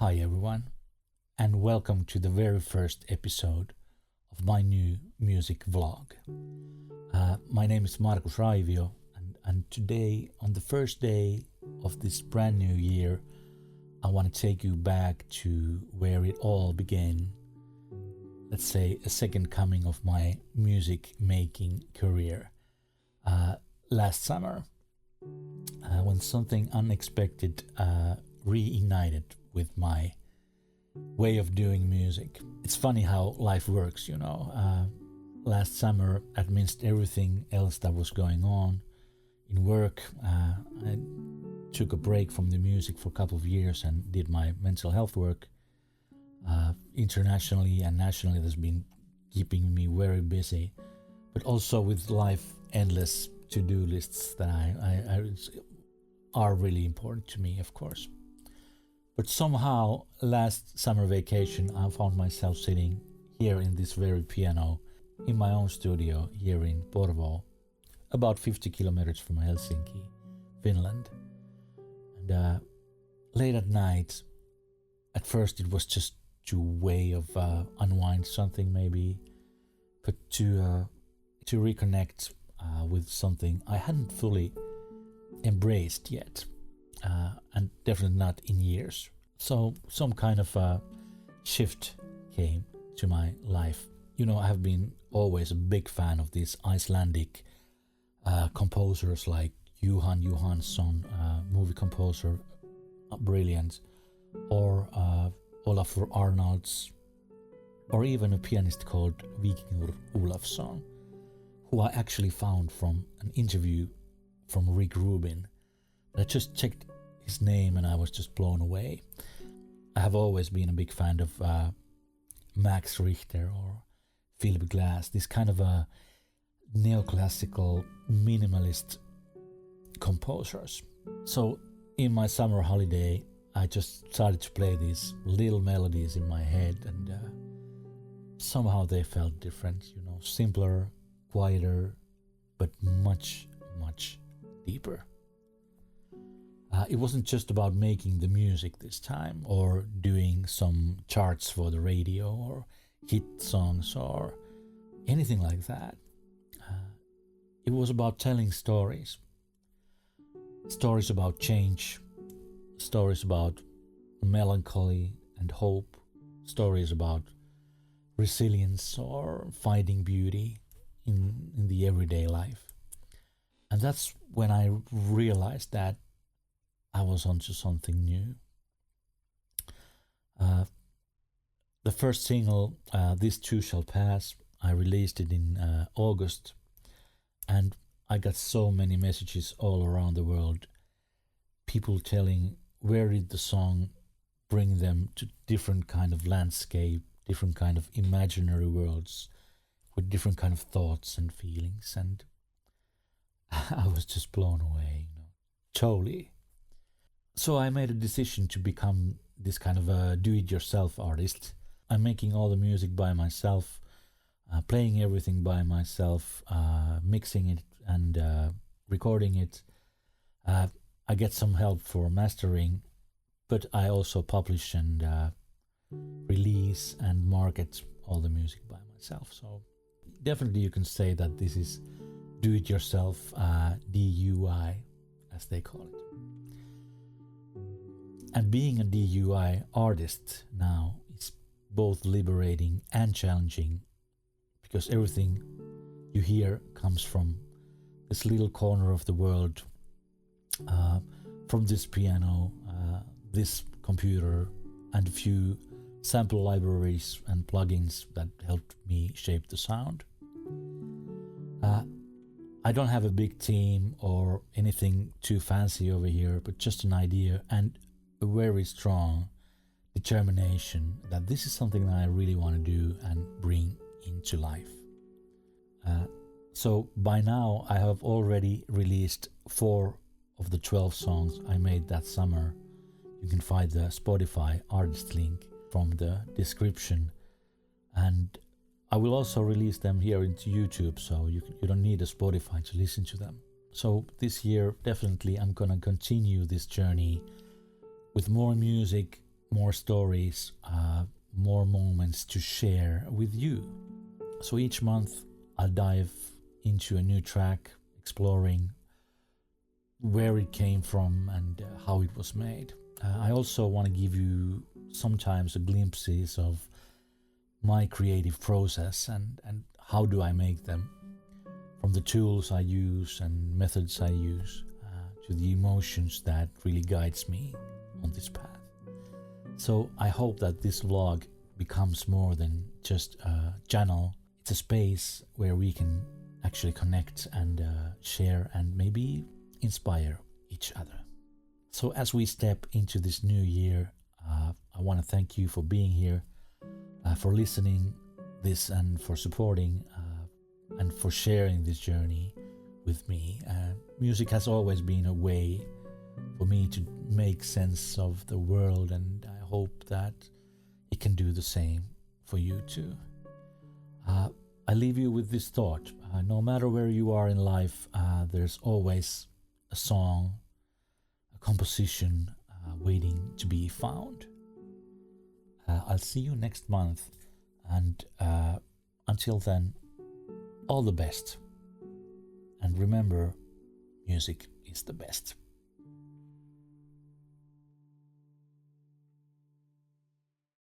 Hi everyone, and welcome to the very first episode of my new music vlog. My name is Markus Raivio, and today, on the first day of this brand new year, I want to take you back to where it all began. Let's say a second coming of my music making career. Last summer, when something unexpected reignited with my way of doing music. It's funny how life works, you know. Last summer, amidst everything else that was going on in work, I took a break from the music for a couple of years and did my mental health work. Internationally and nationally, that's been keeping me very busy, but also with life endless to-do lists that I are really important to me, of course. But somehow, last summer vacation, I found myself sitting here in this very piano in my own studio here in Porvoo, about 50 kilometers from Helsinki, Finland. And late at night, at first it was just a way of unwind something maybe, but to reconnect with something I hadn't fully embraced yet. And definitely not in years. So some kind of a shift came to my life. You know, I have been always a big fan of these Icelandic composers like Jóhann Jóhannsson, movie composer, brilliant, or olafurarnalds, or even a pianist called Víkingur Ólafsson, who I actually found from an interview from Rick Rubin. I just checked his name and I was just blown away. I have always been a big fan of Max Richter or philipglass, this kind of a neoclassical minimalist composers. So in my summer holiday, I just started to play these little melodies in my head, and somehow they felt different, you know, simpler, quieter, but much, much deeper. It wasn't just about making the music this time or doing some charts for the radio or hit songs or anything like that. It was about telling stories. Stories about change, stories about melancholy and hope, stories about resilience or finding beauty in the everyday life. And that's when I realized that I was onto something new. The first single, This Too Shall Pass, I released it in August, and I got so many messages all around the world. People telling where did the song bring them to different kind of landscape, different kind of imaginary worlds, with different kind of thoughts and feelings, and I was just blown away, you know, totally. So I made a decision to become this kind of a do-it-yourself artist. I'm making all the music by myself, playing everything by myself, mixing it and recording it. I get some help for mastering, but I also publish and release and market all the music by myself. So definitely you can say that this is do-it-yourself, DUI, as they call it. And being a DUI artist now is both liberating and challenging, because everything you hear comes from this little corner of the world, from this piano, this computer, and a few sample libraries and plugins that helped me shape the sound. I don't have a big team or anything too fancy over here, but just an idea and a very strong determination that this is something that I really want to do and bring into life. So by now I have already released 4 of the 12 songs I made that summer. You can find the Spotify artist link from the description, and I will also release them here into YouTube, so you don't need a Spotify to listen to them. So this year definitely I'm gonna continue this journey with more music, more stories, more moments to share with you. So each month I'll dive into a new track, exploring where it came from and how it was made. I also want to give you sometimes glimpses of my creative process and how do I make them, from the tools I use and methods I use to the emotions that really guides me on this path. So I hope that this vlog becomes more than just a channel. It's a space where we can actually connect and share and maybe inspire each other. So as we step into this new year, I want to thank you for being here, for listening this and for supporting and for sharing this journey with me. Music has always been a way for me to make sense of the world, and I hope that it can do the same for you too. I leave you with this thought. No matter where you are in life, there's always a song, a composition waiting to be found. I'll see you next month, and until then, all the best. And remember, music is the best.